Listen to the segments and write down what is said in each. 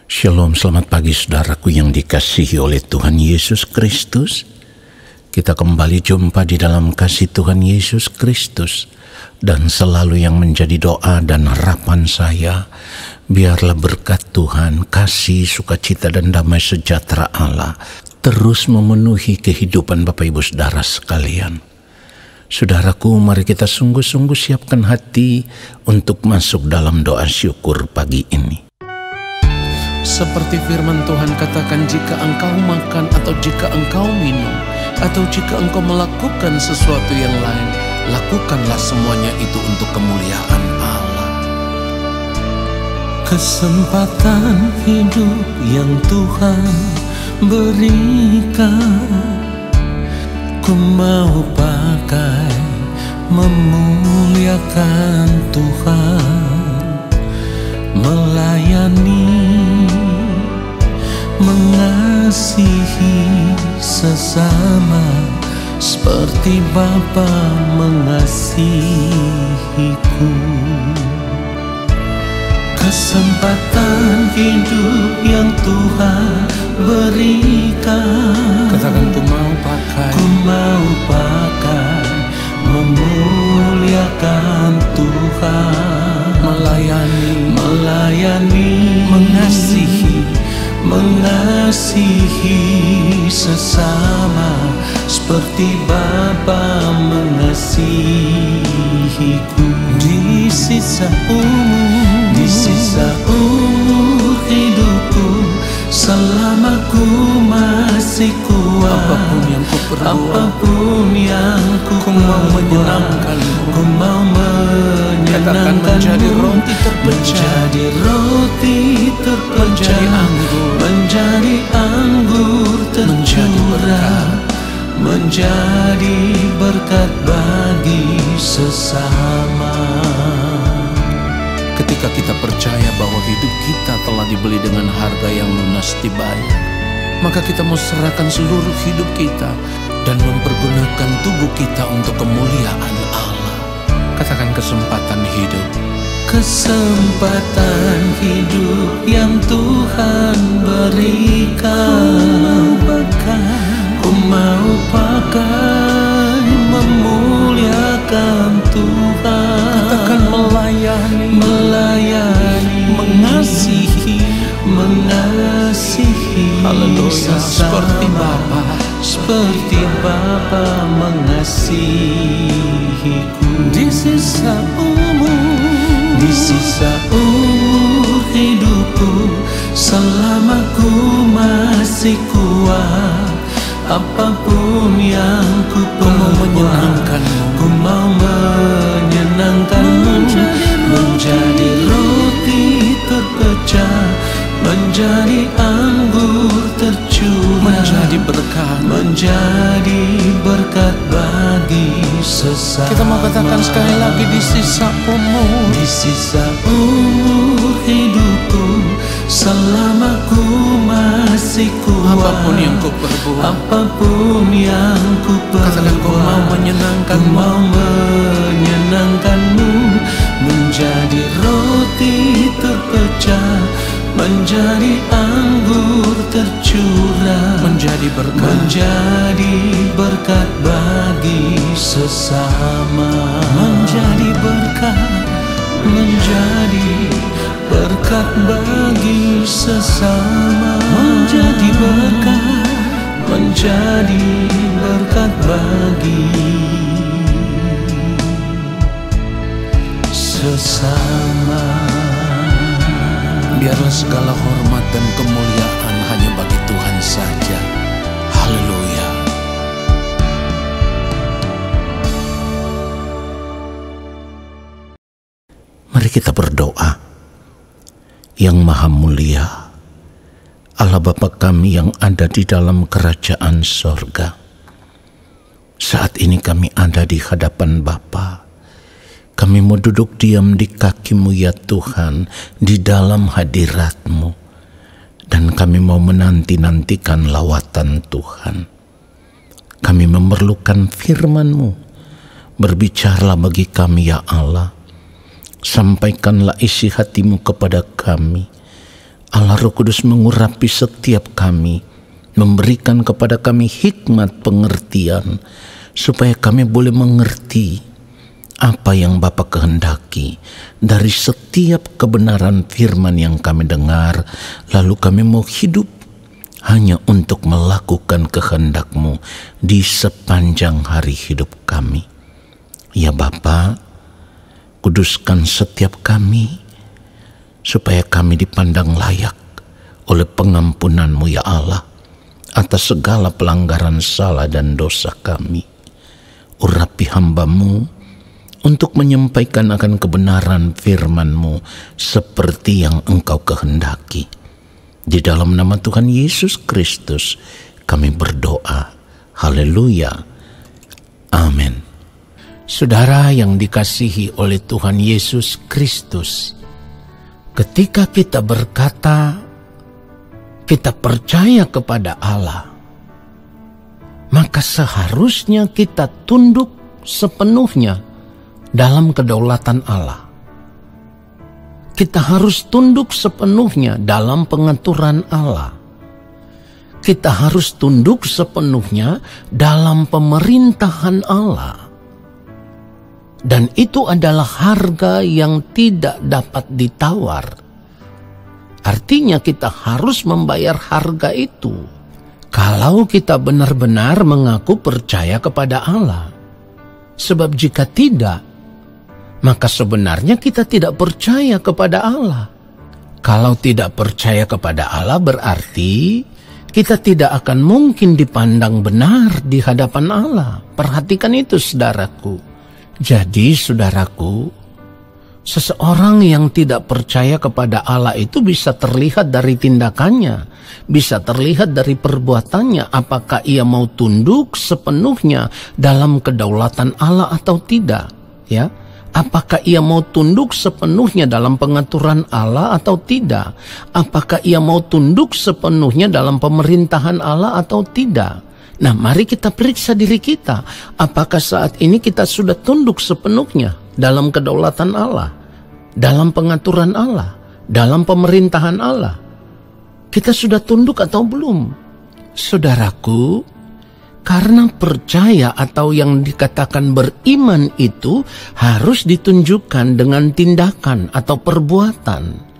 Shalom, selamat pagi saudaraku yang dikasihi oleh Tuhan Yesus Kristus. Kita kembali jumpa di dalam kasih Tuhan Yesus Kristus. Dan selalu yang menjadi doa dan harapan saya, biarlah berkat Tuhan, kasih, sukacita dan damai sejahtera Allah terus memenuhi kehidupan Bapak Ibu Saudara sekalian. Saudaraku, mari kita sungguh-sungguh siapkan hati untuk masuk dalam doa syukur pagi ini. Seperti firman Tuhan katakan, jika engkau makan atau jika engkau minum atau jika engkau melakukan sesuatu yang lain, lakukanlah semuanya itu untuk kemuliaan Allah. Kesempatan hidup yang Tuhan berikan, ku mau pakai memuliakan Tuhan, melayani, mengasihi sesama seperti Bapa mengasihiku. Kesempatan hidup yang Tuhan berikan, Katakan, ku mau pakai memuliakan Tuhan, melayani, mengasihi sesama seperti Bapa mengasihiku. Di sisa umur hidupku, selama ku masih kuat, apapun yang ku perbuat, apapun yang ku mau menyenangkanmu. Ku mau Katakan, menjadi roti terpecah, menjadi anggur tercurah, menjadi berkat bagi sesama. Ketika kita percaya bahwa hidup kita telah dibeli dengan harga yang lunas dibayar, maka kita mau serahkan seluruh hidup kita dan mempergunakan tubuh kita untuk kemuliaan Allah. Katakan, kesempatan hidup. Kesempatan hidup yang Tuhan berikan, ku mau pakai memuliakan Tuhan. Katakan, melayani, mengasihi. Haleluya. Seperti Bapa mengasihiku. Di sisa umur hidupku, selama ku masih kuat, apapun yang ku perbuat, ku mau menyenangkanmu, menjadi roti terpecah, menjadi anggur tercurah, menjadi berkat bagi sesama. Kita mau katakan sekali lagi, di sisa umur hidupku, selama ku masih kuat, apapun yang ku perbuat, katakan, ku mau menyenangkanmu, menjadi roti terpecah, menjadi anggur tercurah, menjadi berkat bagi sesama, menjadi berkat bagi sesama, menjadi berkat bagi sesama. Biarlah segala hormat dan kemuliaan hanya bagi Tuhan saja. Haleluya. Mari kita berdoa. Yang Maha Mulia, Allah Bapa kami yang ada di dalam kerajaan sorga, saat ini kami ada di hadapan Bapa. Kami mau duduk diam di kaki-Mu ya Tuhan, di dalam hadirat-Mu. Dan kami mau menanti-nantikan lawatan Tuhan. Kami memerlukan firman-Mu. Berbicaralah bagi kami ya Allah. Sampaikanlah isi hati-Mu kepada kami. Allah Roh Kudus mengurapi setiap kami, memberikan kepada kami hikmat pengertian, supaya kami boleh mengerti apa yang Bapa kehendaki dari setiap kebenaran firman yang kami dengar, lalu kami mau hidup hanya untuk melakukan kehendak-Mu di sepanjang hari hidup kami. Ya Bapa, kuduskan setiap kami, supaya kami dipandang layak oleh pengampunan-Mu ya Allah, atas segala pelanggaran salah dan dosa kami. Urapi hamba-Mu untuk menyampaikan akan kebenaran firman-Mu seperti yang Engkau kehendaki. Di dalam nama Tuhan Yesus Kristus kami berdoa. Haleluya. Amin. Saudara yang dikasihi oleh Tuhan Yesus Kristus, ketika kita berkata kita percaya kepada Allah, maka seharusnya kita tunduk sepenuhnya dalam kedaulatan Allah. Kita harus tunduk sepenuhnya dalam pengaturan Allah. Kita harus tunduk sepenuhnya dalam pemerintahan Allah. Dan itu adalah harga yang tidak dapat ditawar. Artinya kita harus membayar harga itu. Kalau kita benar-benar mengaku percaya kepada Allah. Sebab jika tidak, maka sebenarnya kita tidak percaya kepada Allah. Kalau tidak percaya kepada Allah berarti kita tidak akan mungkin dipandang benar di hadapan Allah. Perhatikan itu saudaraku. Jadi saudaraku, seseorang yang tidak percaya kepada Allah itu bisa terlihat dari tindakannya, bisa terlihat dari perbuatannya, apakah ia mau tunduk sepenuhnya dalam kedaulatan Allah atau tidak, ya. Apakah ia mau tunduk sepenuhnya dalam pengaturan Allah atau tidak? Apakah ia mau tunduk sepenuhnya dalam pemerintahan Allah atau tidak? Nah, mari kita periksa diri kita. Apakah saat ini kita sudah tunduk sepenuhnya dalam kedaulatan Allah, dalam pengaturan Allah, dalam pemerintahan Allah? Kita sudah tunduk atau belum? Saudaraku, karena percaya atau yang dikatakan beriman itu harus ditunjukkan dengan tindakan atau perbuatan.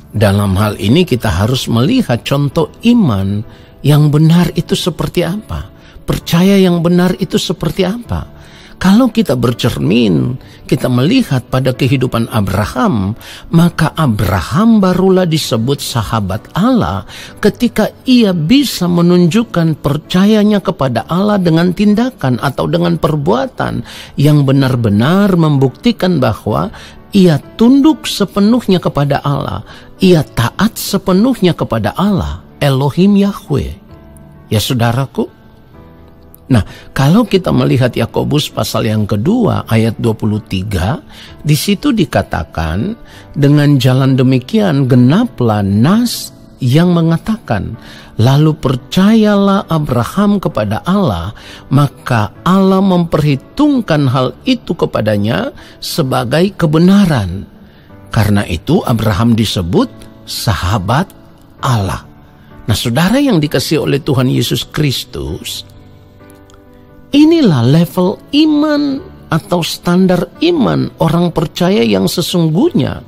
Dalam hal ini kita harus melihat contoh iman yang benar itu seperti apa. Percaya yang benar itu seperti apa. Kalau kita bercermin, kita melihat pada kehidupan Abraham, maka Abraham barulah disebut sahabat Allah ketika ia bisa menunjukkan percayanya kepada Allah dengan tindakan atau dengan perbuatan yang benar-benar membuktikan bahwa ia tunduk sepenuhnya kepada Allah, ia taat sepenuhnya kepada Allah, Elohim Yahweh. Ya saudaraku, nah, kalau kita melihat Yakobus pasal yang kedua ayat 23, di situ dikatakan, dengan jalan demikian genaplah nas yang mengatakan, lalu percayalah Abraham kepada Allah, maka Allah memperhitungkan hal itu kepadanya sebagai kebenaran. Karena itu Abraham disebut sahabat Allah. Nah, saudara yang dikasihi oleh Tuhan Yesus Kristus, inilah level iman atau standar iman orang percaya yang sesungguhnya.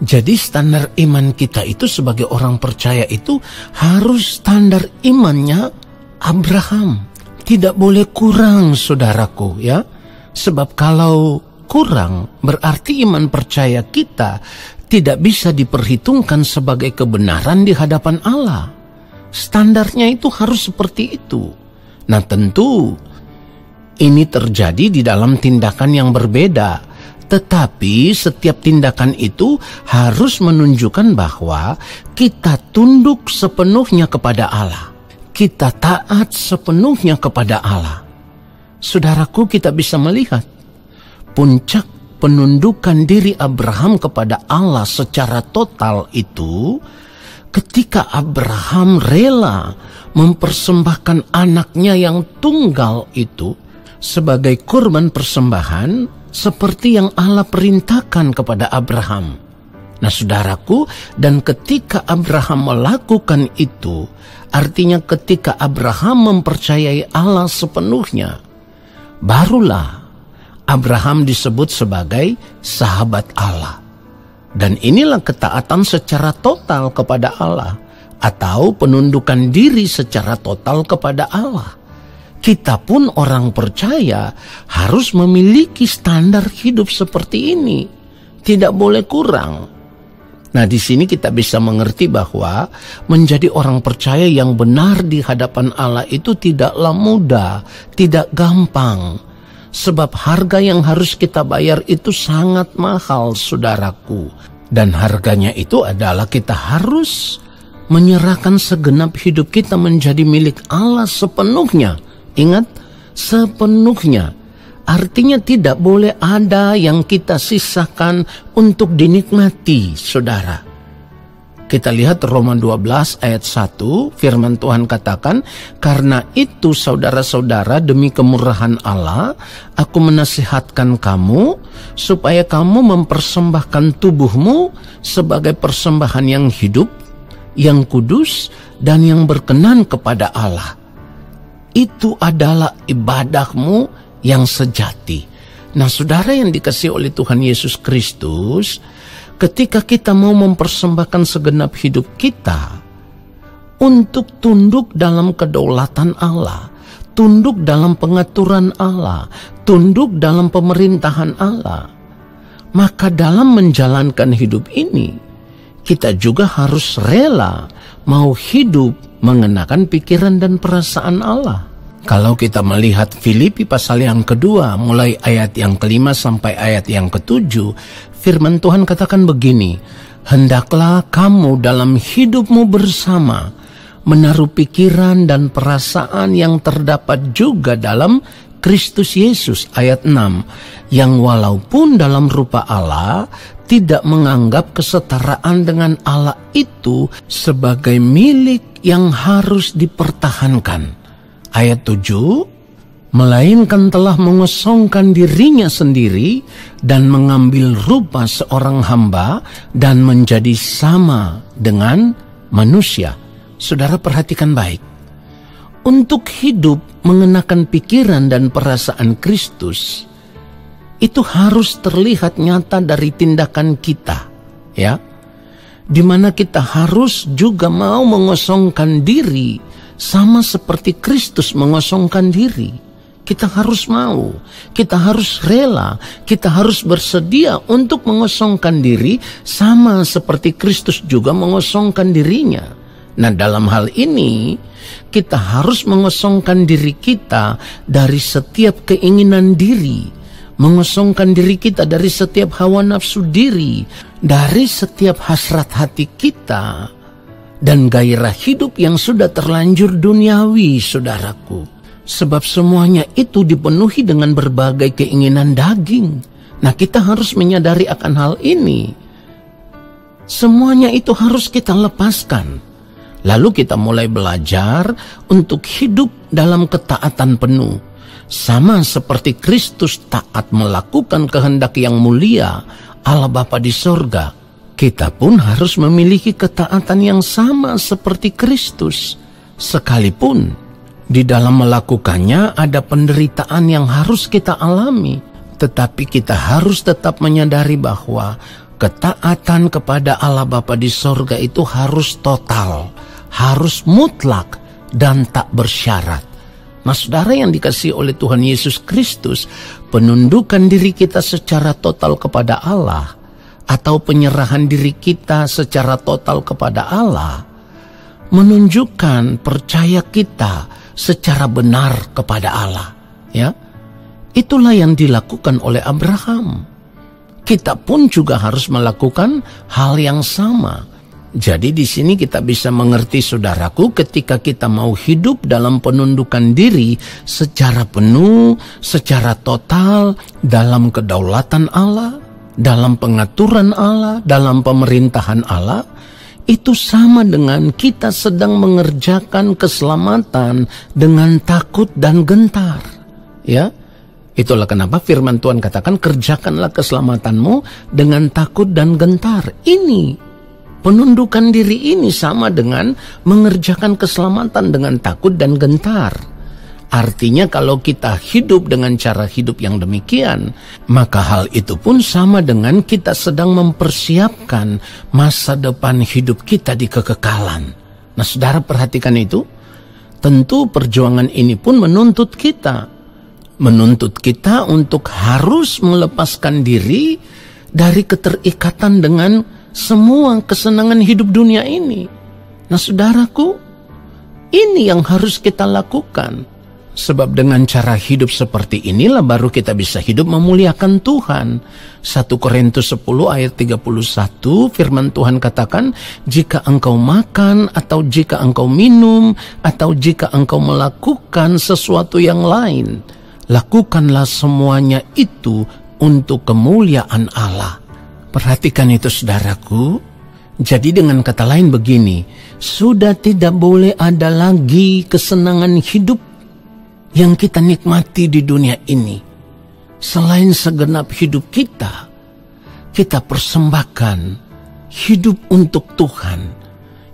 Jadi standar iman kita itu sebagai orang percaya itu harus standar imannya Abraham. Tidak boleh kurang saudaraku ya. Sebab kalau kurang berarti iman percaya kita tidak bisa diperhitungkan sebagai kebenaran di hadapan Allah. Standarnya itu harus seperti itu. Nah tentu ini terjadi di dalam tindakan yang berbeda. Tetapi setiap tindakan itu harus menunjukkan bahwa kita tunduk sepenuhnya kepada Allah. Kita taat sepenuhnya kepada Allah. Saudaraku, kita bisa melihat puncak penundukan diri Abraham kepada Allah secara total itu ketika Abraham rela mempersembahkan anaknya yang tunggal itu sebagai kurban persembahan seperti yang Allah perintahkan kepada Abraham. Nah saudaraku, dan ketika Abraham melakukan itu, artinya ketika Abraham mempercayai Allah sepenuhnya, barulah Abraham disebut sebagai sahabat Allah. Dan inilah ketaatan secara total kepada Allah, atau penundukan diri secara total kepada Allah. Kita pun orang percaya harus memiliki standar hidup seperti ini, tidak boleh kurang. Nah, di sini kita bisa mengerti bahwa menjadi orang percaya yang benar di hadapan Allah itu tidaklah mudah, tidak gampang. Sebab harga yang harus kita bayar itu sangat mahal, saudaraku. Dan harganya itu adalah kita harus menyerahkan segenap hidup kita menjadi milik Allah sepenuhnya. Ingat, sepenuhnya. Artinya tidak boleh ada yang kita sisakan untuk dinikmati, saudara. Kita lihat Roma 12 ayat 1, firman Tuhan katakan, "Karena itu saudara-saudara, demi kemurahan Allah, aku menasihatkan kamu, supaya kamu mempersembahkan tubuhmu sebagai persembahan yang hidup, yang kudus, dan yang berkenan kepada Allah. Itu adalah ibadahmu yang sejati." Nah, saudara yang dikasihi oleh Tuhan Yesus Kristus, ketika kita mau mempersembahkan segenap hidup kita untuk tunduk dalam kedaulatan Allah, tunduk dalam pengaturan Allah, tunduk dalam pemerintahan Allah, maka dalam menjalankan hidup ini, kita juga harus rela mau hidup mengenakan pikiran dan perasaan Allah. Kalau kita melihat Filipi pasal yang kedua, mulai ayat yang ke-5 sampai ayat yang ke-7, firman Tuhan katakan begini, "Hendaklah kamu dalam hidupmu bersama menaruh pikiran dan perasaan yang terdapat juga dalam Kristus Yesus." Ayat 6, "Yang walaupun dalam rupa Allah, tidak menganggap kesetaraan dengan Allah itu sebagai milik yang harus dipertahankan." Ayat 7, "Melainkan telah mengosongkan dirinya sendiri dan mengambil rupa seorang hamba dan menjadi sama dengan manusia." Saudara perhatikan baik. Untuk hidup mengenakan pikiran dan perasaan Kristus, itu harus terlihat nyata dari tindakan kita, ya. Di mana kita harus juga mau mengosongkan diri sama seperti Kristus mengosongkan diri. Kita harus mau, kita harus rela, kita harus bersedia untuk mengosongkan diri sama seperti Kristus juga mengosongkan dirinya. Nah, dalam hal ini kita harus mengosongkan diri kita dari setiap keinginan diri, mengosongkan diri kita dari setiap hawa nafsu diri, dari setiap hasrat hati kita, dan gairah hidup yang sudah terlanjur duniawi, saudaraku. Sebab semuanya itu dipenuhi dengan berbagai keinginan daging. Nah, kita harus menyadari akan hal ini. Semuanya itu harus kita lepaskan. Lalu kita mulai belajar untuk hidup dalam ketaatan penuh. Sama seperti Kristus taat melakukan kehendak yang mulia Allah Bapa di sorga, kita pun harus memiliki ketaatan yang sama seperti Kristus. Sekalipun di dalam melakukannya ada penderitaan yang harus kita alami, tetapi kita harus tetap menyadari bahwa ketaatan kepada Allah Bapa di sorga itu harus total, harus mutlak, dan tak bersyarat. Nah, saudara yang dikasihi oleh Tuhan Yesus Kristus, penundukan diri kita secara total kepada Allah, atau penyerahan diri kita secara total kepada Allah, menunjukkan percaya kita secara benar kepada Allah, ya. Itulah yang dilakukan oleh Abraham. Kita pun juga harus melakukan hal yang sama. Jadi di sini kita bisa mengerti, saudaraku, ketika kita mau hidup dalam penundukan diri secara penuh, secara total dalam kedaulatan Allah, dalam pengaturan Allah, dalam pemerintahan Allah, itu sama dengan kita sedang mengerjakan keselamatan dengan takut dan gentar, ya. Itulah kenapa firman Tuhan katakan, kerjakanlah keselamatanmu dengan takut dan gentar. Ini, penundukan diri ini sama dengan mengerjakan keselamatan dengan takut dan gentar. Artinya kalau kita hidup dengan cara hidup yang demikian, maka hal itu pun sama dengan kita sedang mempersiapkan masa depan hidup kita di kekekalan. Nah, saudara perhatikan itu. Tentu perjuangan ini pun menuntut kita untuk harus melepaskan diri dari keterikatan dengan semua kesenangan hidup dunia ini. Nah, saudaraku, ini yang harus kita lakukan. Sebab dengan cara hidup seperti inilah baru kita bisa hidup memuliakan Tuhan. 1 Korintus 10 ayat 31 firman Tuhan katakan, jika engkau makan atau jika engkau minum atau jika engkau melakukan sesuatu yang lain, lakukanlah semuanya itu untuk kemuliaan Allah. Perhatikan itu saudaraku. Jadi dengan kata lain begini, sudah tidak boleh ada lagi kesenangan hidup yang kita nikmati di dunia ini. Selain segenap hidup kita persembahkan hidup untuk Tuhan,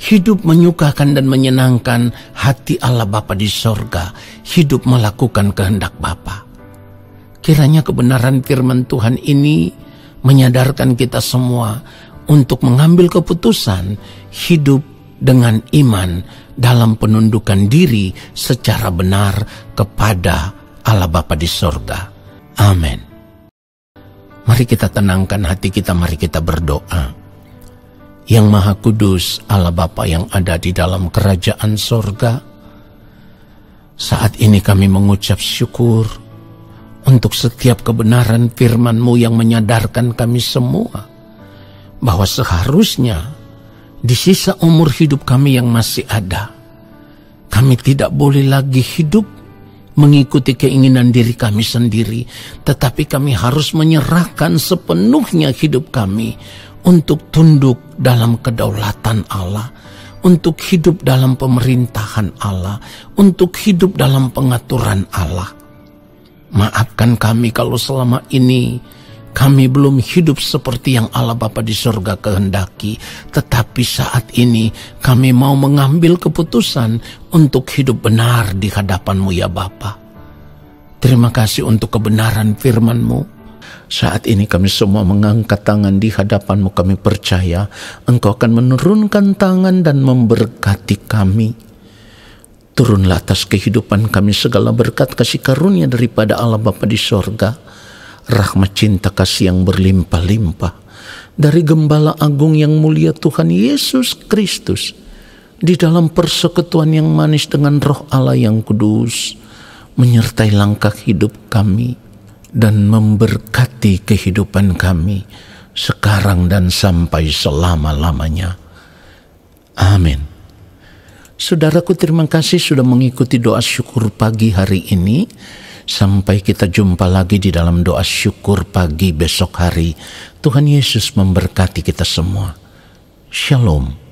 hidup menyukakan dan menyenangkan hati Allah Bapa di sorga, hidup melakukan kehendak Bapa. Kiranya kebenaran firman Tuhan ini menyadarkan kita semua untuk mengambil keputusan hidup dengan iman dalam penundukan diri secara benar kepada Allah Bapa di sorga. Amin. Mari kita tenangkan hati kita, mari kita berdoa. Yang Maha Kudus, Allah Bapa yang ada di dalam kerajaan sorga, saat ini kami mengucap syukur untuk setiap kebenaran firman-Mu yang menyadarkan kami semua bahwa seharusnya di sisa umur hidup kami yang masih ada, kami tidak boleh lagi hidup mengikuti keinginan diri kami sendiri, tetapi kami harus menyerahkan sepenuhnya hidup kami untuk tunduk dalam kedaulatan Allah, untuk hidup dalam pemerintahan Allah, untuk hidup dalam pengaturan Allah. Maafkan kami kalau selama ini kami belum hidup seperti yang Allah Bapa di surga kehendaki. Tetapi saat ini kami mau mengambil keputusan untuk hidup benar di hadapan-Mu ya Bapa. Terima kasih untuk kebenaran firman-Mu. Saat ini kami semua mengangkat tangan di hadapan-Mu. Kami percaya Engkau akan menurunkan tangan dan memberkati kami. Turunlah atas kehidupan kami segala berkat kasih karunia daripada Allah Bapa di surga. Rahmat cinta kasih yang berlimpah-limpah dari Gembala Agung yang mulia Tuhan Yesus Kristus, di dalam persekutuan yang manis dengan Roh Allah yang kudus, menyertai langkah hidup kami dan memberkati kehidupan kami sekarang dan sampai selama-lamanya. Amin. Saudaraku, terima kasih sudah mengikuti doa syukur pagi hari ini. Sampai kita jumpa lagi di dalam doa syukur pagi besok hari. Tuhan Yesus memberkati kita semua. Shalom.